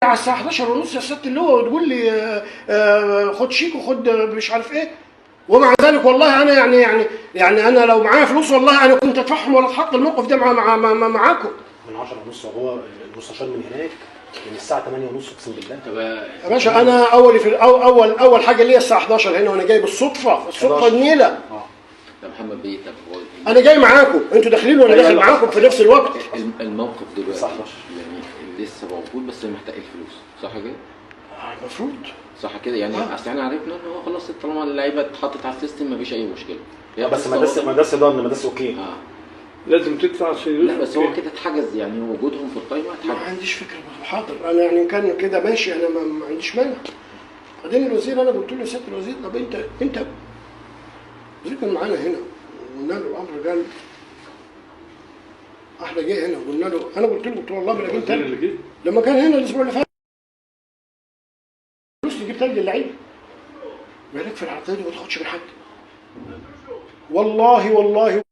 على الساعه 11 ونص يا سياده اللواء وتقول لي خد شيك وخد مش عارف ايه. ومع ذلك والله انا يعني انا لو معايا فلوس والله انا كنت اتفحم ولا اتحط الموقف ده معاكم. من 10 ونص وهو المستشار من هناك من الساعه 8 ونص اقسم بالله. طب يا باشا انا اول حاجه ليا الساعه 11 هنا وانا جاي بالصدفه النيله. طب محمد بيه، طب هو انا جاي معاكم، انتوا داخلين وانا داخل معاكم في نفس الوقت. الموقف دلوقتي صح. يعني لسه موجود بس محتاج الفلوس، صح كده؟ المفروض صح كده يعني. اصل احنا عرفنا ان هو خلاص طالما اللعيبه اتحطت على السيستم مفيش اي مشكله. بس مدرسه ضن مدرسه اوكي. لازم تدفع لا بس هو كده اتحجز يعني وجودهم في القايمه اتحجز. ما عنديش فكره. حاضر انا يعني كان كده ماشي، انا ما عنديش مانع. بعدين الوزير انا قلت له يا سياده الوزير طب انت الوزير كان معانا هنا وقلنا له الامر، قال احنا جاي هنا وقلنا له، انا قلت له والله ما لقيت تلج لما كان هنا الاسبوع اللي فات فلوس تجيب تلج اللعيبه. مالك في العرضيه دي ما تاخدش من حد والله